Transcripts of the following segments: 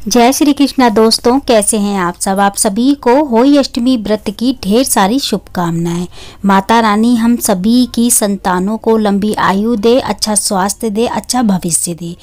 जय श्री कृष्णा दोस्तों, कैसे हैं आप सब। आप सभी को होली अष्टमी व्रत की ढेर सारी शुभकामनाएं। माता रानी हम सभी की संतानों को लंबी आयु दे, अच्छा स्वास्थ्य दे, अच्छा भविष्य दे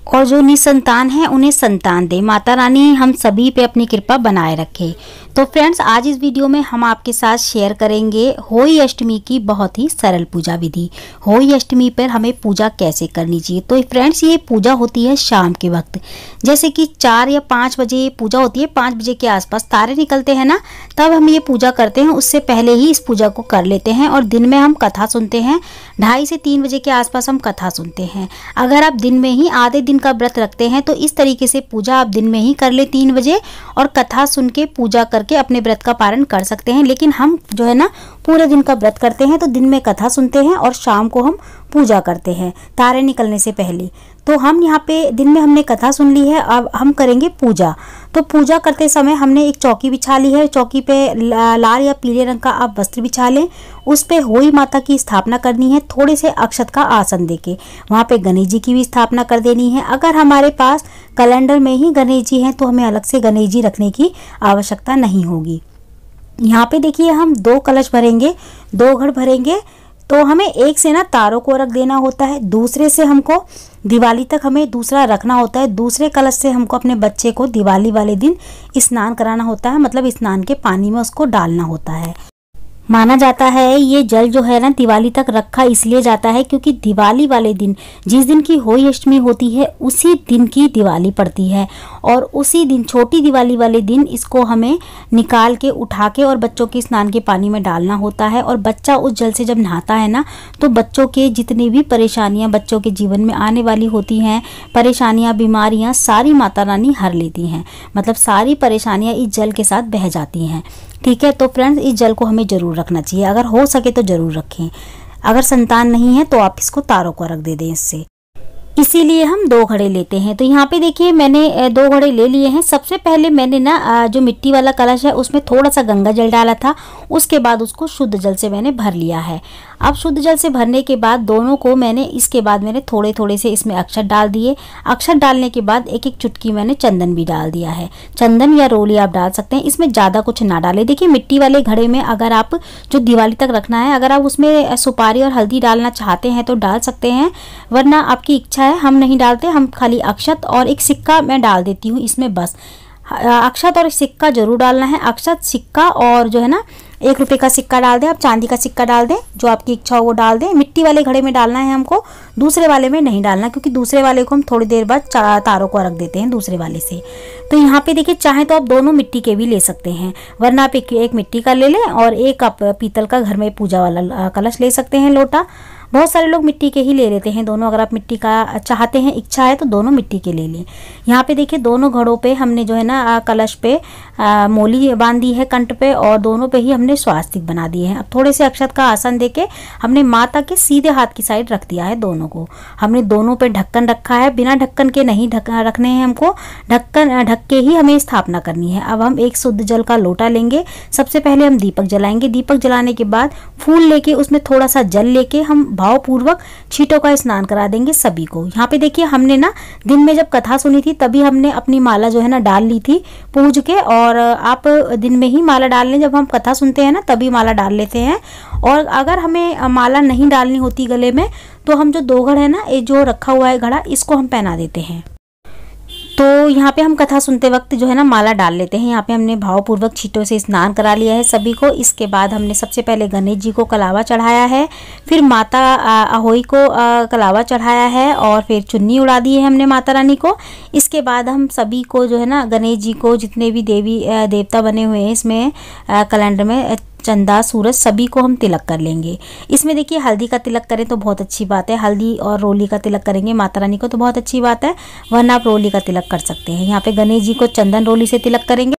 और जो निसंतान है उन्हें संतान दे। माता रानी हम सभी पे अपनी कृपा बनाए रखे। तो फ्रेंड्स, आज इस वीडियो में हम आपके साथ शेयर करेंगे होली अष्टमी की बहुत ही सरल पूजा विधि। होली अष्टमी पर हमें पूजा कैसे करनी चाहिए। तो फ्रेंड्स, ये पूजा होती है शाम के वक्त, जैसे कि 4 या 5 बजे पूजा होती है। 5 बजे के आसपास तारे निकलते हैं ना, तब हम ये पूजा करते हैं। उससे पहले ही इस पूजा को कर लेते हैं और दिन में हम कथा सुनते हैं। 2:30 से 3 बजे के आसपास हम कथा सुनते हैं। अगर आप दिन में ही आधे दिन का व्रत रखते हैं तो इस तरीके से पूजा आप दिन में ही कर ले 3 बजे और कथा सुन के पूजा करके अपने व्रत का पारण कर सकते हैं। लेकिन हम जो है ना पूरे दिन का व्रत करते हैं तो दिन में कथा सुनते हैं और शाम को हम पूजा करते हैं तारे निकलने से पहले। तो हम यहाँ पे दिन में हमने कथा सुन ली है, अब हम करेंगे पूजा। तो पूजा करते समय हमने एक चौकी बिछा ली है। चौकी पे लाल या पीले रंग का आप वस्त्र बिछा लें। उस पे होली माता की स्थापना करनी है, थोड़े से अक्षत का आसन देके। वहाँ पे गणेश जी की भी स्थापना कर देनी है। अगर हमारे पास कैलेंडर में ही गणेश जी हैं तो हमें अलग से गणेश जी रखने की आवश्यकता नहीं होगी। यहाँ पे देखिए हम 2 कलश भरेंगे, 2 घड़ भरेंगे। तो हमें एक से ना तारों को रख देना होता है, दूसरे से हमको दिवाली तक हमें दूसरा रखना होता है। दूसरे कलश से हमको अपने बच्चे को दिवाली वाले दिन स्नान कराना होता है, मतलब स्नान के पानी में उसको डालना होता है। माना जाता है ये जल जो है ना दिवाली तक रखा इसलिए जाता है क्योंकि दिवाली वाले दिन, जिस दिन की होली अष्टमी होती है उसी दिन की दिवाली पड़ती है और उसी दिन छोटी दिवाली वाले दिन इसको हमें निकाल के उठा के और बच्चों के स्नान के पानी में डालना होता है। और बच्चा उस जल से जब नहाता है ना तो बच्चों के जितनी भी परेशानियां बच्चों के जीवन में आने वाली होती हैं, परेशानियां, बीमारियां, सारी माता रानी हर लेती हैं। मतलब सारी परेशानियां इस जल के साथ बह जाती हैं। ठीक है, तो फ्रेंड्स इस जल को हमें ज़रूर रखना चाहिए। अगर हो सके तो ज़रूर रखें। अगर संतान नहीं है तो आप इसको तारों को रख दे दें इससे। इसीलिए हम 2 घड़े लेते हैं। तो यहाँ पे देखिए मैंने 2 घड़े ले लिए हैं। सबसे पहले मैंने ना जो मिट्टी वाला कलश है उसमें थोड़ा सा गंगा जल डाला था, उसके बाद उसको शुद्ध जल से मैंने भर लिया है। अब शुद्ध जल से भरने के बाद दोनों को मैंने इसके बाद मैंने थोड़े थोड़े से इसमें अक्षत डाल दिए। अक्षत डालने के बाद एक एक चुटकी मैंने चंदन भी डाल दिया है। चंदन या रोली आप डाल सकते हैं, इसमें ज़्यादा कुछ ना डालें। देखिए मिट्टी वाले घड़े में अगर आप जो दिवाली तक रखना है, अगर आप उसमें सुपारी और हल्दी डालना चाहते हैं तो डाल सकते हैं, वरना आपकी इच्छा है। हम नहीं डालते, हम खाली अक्षत और एक सिक्का मैं डाल देती हूँ इसमें बस। अक्षत और सिक्का जरूर डालना है। अक्षत, सिक्का और जो है ना 1 रुपये का सिक्का डाल दें, आप चांदी का सिक्का डाल दें, जो आपकी इच्छा हो वो डाल दें। मिट्टी वाले घड़े में डालना है हमको, दूसरे वाले में नहीं डालना क्योंकि दूसरे वाले को हम थोड़ी देर बाद तारों को रख देते हैं दूसरे वाले से। तो यहाँ पे देखिए चाहे तो आप दोनों मिट्टी के भी ले सकते हैं, वरना आप एक मिट्टी का ले लें और एक आप पीतल का घर में पूजा वाला कलश ले सकते हैं, लोटा। बहुत सारे लोग मिट्टी के ही ले लेते हैं दोनों। अगर आप मिट्टी का चाहते हैं, इच्छा है तो दोनों मिट्टी के ले लें। यहाँ पे देखिए दोनों घड़ों पे हमने जो है ना कलश पे मोली बांधी है कंठ पे और दोनों पे ही हमने स्वास्तिक बना दिए हैं। अब थोड़े से अक्षत का आसन देके हमने माता के सीधे हाथ की साइड रख दिया है दोनों को। हमने दोनों पे ढक्कन रखा है, बिना ढक्कन के नहीं रखने हैं हमको, ढक्कन ढक के ही हमें स्थापना करनी है। अब हम एक शुद्ध जल का लोटा लेंगे। सबसे पहले हम दीपक जलाएंगे। दीपक जलाने के बाद फूल लेके उसमें थोड़ा सा जल लेके हम भावपूर्वक छींटों का स्नान करा देंगे सभी को। यहाँ पे देखिए हमने ना दिन में जब कथा सुनी थी तभी हमने अपनी माला जो है ना डाल ली थी पूज के, और आप दिन में ही माला डाल लें। जब हम कथा सुनते हैं ना तभी माला डाल लेते हैं। और अगर हमें माला नहीं डालनी होती गले में तो हम जो 2 घड़ है ना, ये जो रखा हुआ है घड़ा, इसको हम पहना देते हैं। तो यहाँ पे हम कथा सुनते वक्त जो है ना माला डाल लेते हैं। यहाँ पे हमने भावपूर्वक छींटों से स्नान करा लिया है सभी को। इसके बाद हमने सबसे पहले गणेश जी को कलावा चढ़ाया है, फिर माता अहोई को कलावा चढ़ाया है और फिर चुन्नी उड़ा दी है हमने माता रानी को। इसके बाद हम सभी को जो है ना गणेश जी को, जितने भी देवी देवता बने हुए हैं इसमें कैलेंडर में, चंदा, सूरज, सभी को हम तिलक कर लेंगे। इसमें देखिए हल्दी का तिलक करें तो बहुत अच्छी बात है। हल्दी और रोली का तिलक करेंगे माता रानी को तो बहुत अच्छी बात है, वरना आप रोली का तिलक कर सकते हैं। यहाँ पे गणेश जी को चंदन रोली से तिलक करेंगे।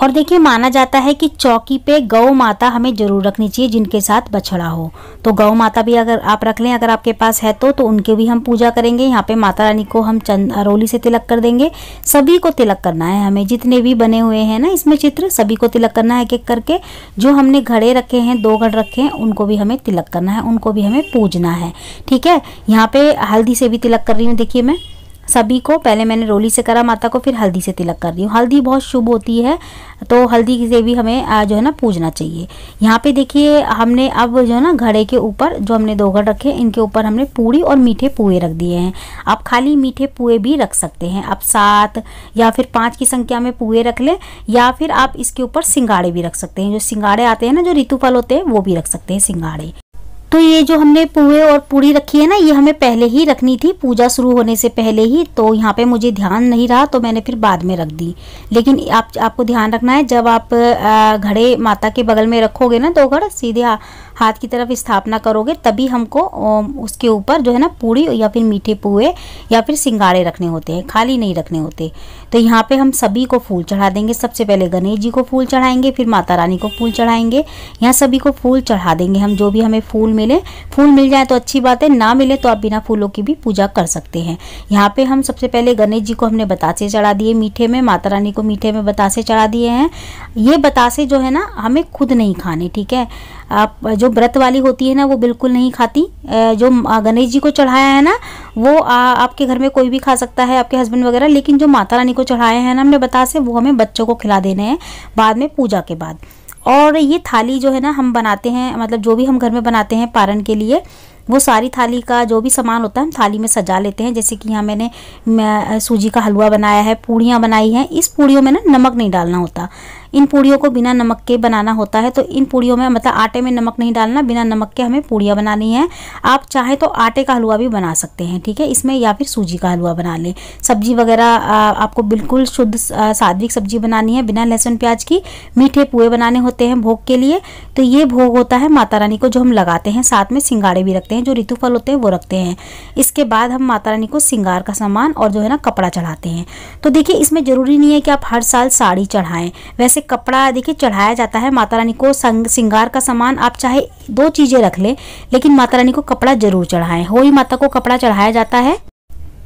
और देखिए माना जाता है कि चौकी पे गौ माता हमें जरूर रखनी चाहिए जिनके साथ बछड़ा हो। तो गौ माता भी अगर आप रख लें, अगर आपके पास है तो उनके भी हम पूजा करेंगे। यहाँ पे माता रानी को हम रोली से तिलक कर देंगे। सभी को तिलक करना है हमें, जितने भी बने हुए हैं ना इसमें चित्र, सभी को तिलक करना है एक एक करके। जो हमने घड़े रखे हैं, 2 घड़ रखे हैं, उनको भी हमें तिलक करना है, उनको भी हमें पूजना है। ठीक है, यहाँ पे हल्दी से भी तिलक कर रही हूँ। देखिए मैं सभी को पहले मैंने रोली से करा माता को, फिर हल्दी से तिलक कर रही हूँ। हल्दी बहुत शुभ होती है, तो हल्दी से भी हमें जो है ना पूजना चाहिए। यहाँ पे देखिए हमने अब जो है ना घड़े के ऊपर जो हमने 2 घड़ रखे, इनके ऊपर हमने पूड़ी और मीठे पुए रख दिए हैं। आप खाली मीठे पुए भी रख सकते हैं, आप 7 या फिर 5 की संख्या में पुए रख लें, या फिर आप इसके ऊपर सिंगाड़े भी रख सकते हैं। जो सिंगाड़े आते हैं ना, जो ऋतुफल होते हैं, वो भी रख सकते हैं सिंगाड़े। तो ये जो हमने पुए और पूड़ी रखी है ना, ये हमें पहले ही रखनी थी, पूजा शुरू होने से पहले ही। तो यहाँ पे मुझे ध्यान नहीं रहा तो मैंने फिर बाद में रख दी। लेकिन आपको ध्यान रखना है, जब आप घड़े माता के बगल में रखोगे ना 2 घड़, सीधे हाथ की तरफ स्थापना करोगे, तभी हमको उसके ऊपर जो है ना पूड़ी या फिर मीठे पुए या फिर सिंगाड़े रखने होते हैं, खाली नहीं रखने होते। तो यहाँ पे हम सभी को फूल चढ़ा देंगे। सबसे पहले गणेश जी को फूल चढ़ाएंगे, फिर माता रानी को फूल चढ़ाएंगे। यहाँ सभी को फूल चढ़ा देंगे हम, जो भी हमें फूल मिले। फूल मिल जाए तो अच्छी बात है, ना मिले तो आप बिना फूलों की भी पूजा कर सकते हैं। यहाँ पे हम सबसे पहले गणेश जी को हमने बतासे चढ़ा दिए मीठे में, माता रानी को मीठे में बतासे चढ़ा दिए हैं। ये बतासे जो है ना हमें खुद नहीं खाने, ठीक है। आप जो व्रत वाली होती है ना, वो बिल्कुल नहीं खाती। जो गणेश जी को चढ़ाया है ना, वो आपके घर में कोई भी खा सकता है, आपके हस्बैंड वगैरह। लेकिन जो माता रानी को चढ़ाया है ना हमने बतासे, वो हमें बच्चों को खिला देने हैं बाद में, पूजा के बाद। और ये थाली जो है ना हम बनाते हैं, मतलब जो भी हम घर में बनाते हैं पारण के लिए, वो सारी थाली का जो भी सामान होता है हम थाली में सजा लेते हैं। जैसे कि यहाँ मैंने सूजी का हलवा बनाया है, पूड़ियाँ बनाई हैं। इस पूड़ियों में ना नमक नहीं डालना होता, इन पूड़ियों को बिना नमक के बनाना होता है। तो इन पूड़ियों में मतलब आटे में नमक नहीं डालना, बिना नमक के हमें पूड़ियाँ बनानी है। आप चाहे तो आटे का हलवा भी बना सकते हैं, ठीक है, इसमें, या फिर सूजी का हलवा बना लें। सब्जी वगैरह आपको बिल्कुल शुद्ध सात्विक सब्जी बनानी है, बिना लहसुन प्याज की। मीठे पुए बनाने होते हैं भोग के लिए। तो ये भोग होता है माता रानी को, जो हम लगाते हैं। साथ में सिंगाड़े भी रखते हैं, जो ऋतुफल होते हैं वो रखते हैं। इसके बाद हम माता रानी को सिंगार का सामान और जो है ना कपड़ा चढ़ाते हैं। तो देखिए इसमें जरूरी नहीं है कि आप हर साल साड़ी चढ़ाएं, वैसे कपड़ा देखिए चढ़ाया जाता है माता रानी को। सिंगार का सामान आप चाहे 2 चीजें रख लें, लेकिन माता रानी को कपड़ा जरूर चढ़ाएं। होई माता को कपड़ा चढ़ाया जाता है।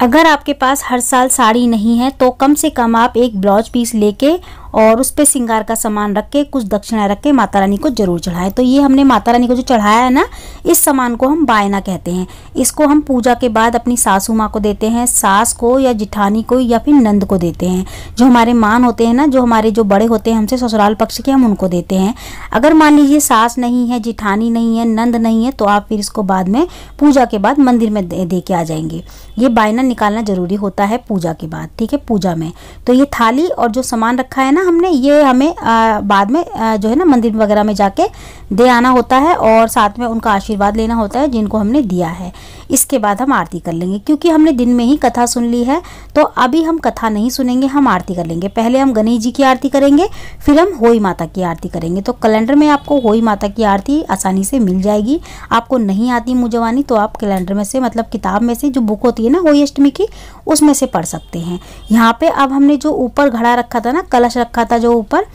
अगर आपके पास हर साल साड़ी नहीं है तो कम से कम आप एक ब्लाउज पीस लेके और उस पे सिंगार का सामान रख के, कुछ दक्षिणा रख के माता रानी को जरूर चढ़ाएं। तो ये हमने माता रानी को जो चढ़ाया है ना, इस सामान को हम बायना कहते हैं। इसको हम पूजा के बाद अपनी सासू माँ को देते हैं, सास को या जिठानी को या फिर नंद को देते हैं। जो हमारे मान होते हैं ना, जो हमारे जो बड़े होते हैं हमसे ससुराल पक्ष के, हम उनको देते हैं। अगर मान लीजिए सास नहीं है, जिठानी नहीं है, नंद नहीं है, तो आप फिर इसको बाद में पूजा के बाद मंदिर में दे के आ जाएंगे। ये बायना निकालना जरूरी होता है पूजा के बाद, ठीक है, पूजा में। तो ये थाली और जो सामान रखा है ना हमने, ये हमें बाद में जो है ना मंदिर वगैरह में जाके दे आना होता है, और साथ में उनका आशीर्वाद लेना होता है जिनको हमने दिया है। इसके बाद हम आरती कर लेंगे। क्योंकि हमने दिन में ही कथा सुन ली है, तो अभी हम कथा नहीं सुनेंगे, हम आरती कर लेंगे। पहले हम गणेश जी की आरती करेंगे, फिर हम होई माता की आरती करेंगे। तो कैलेंडर में आपको होई माता की आरती आसानी से मिल जाएगी। आपको नहीं आती मुंजवानी तो आप कैलेंडर में से, मतलब किताब में से जो बुक होती है ना होई अष्टमी की, उसमें से पढ़ सकते हैं। यहाँ पे अब हमने जो ऊपर घड़ा रखा था ना, कलश रखा था जो ऊपर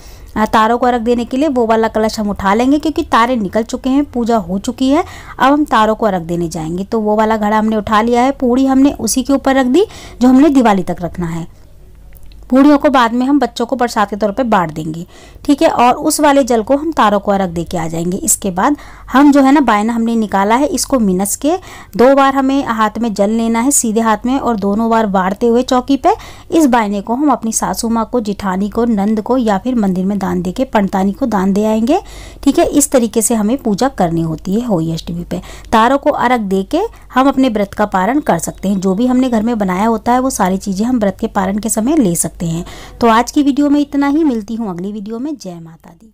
तारों को रख देने के लिए, वो वाला कलश हम उठा लेंगे। क्योंकि तारे निकल चुके हैं, पूजा हो चुकी है, अब हम तारों को रख देने जाएंगे। तो वो वाला घड़ा हमने उठा लिया है। पूड़ी हमने उसी के ऊपर रख दी जो हमने दिवाली तक रखना है। पूड़ियों को बाद में हम बच्चों को प्रसाद के तौर पे बांट देंगे, ठीक है। और उस वाले जल को हम तारों को अर्घ दे के आ जाएंगे। इसके बाद हम जो है ना बायना हमने निकाला है, इसको मिनस के 2 बार हमें हाथ में जल लेना है सीधे हाथ में, और दोनों बार बाढ़ते हुए चौकी पे। इस बायने को हम अपनी सासू माँ को, जिठानी को, नंद को या फिर मंदिर में दान दे के पंडतानी को दान दे आएंगे, ठीक है। इस तरीके से हमें पूजा करनी होती है होई अष्टमी पे। तारों को अर्घ दे के हम अपने व्रत का पारण कर सकते हैं। जो भी हमने घर में बनाया होता है वो सारी चीज़ें हम व्रत के पारण के समय ले सकते हैं। तो आज की वीडियो में इतना ही, मिलती हूँ अगली वीडियो में। जय माता दी।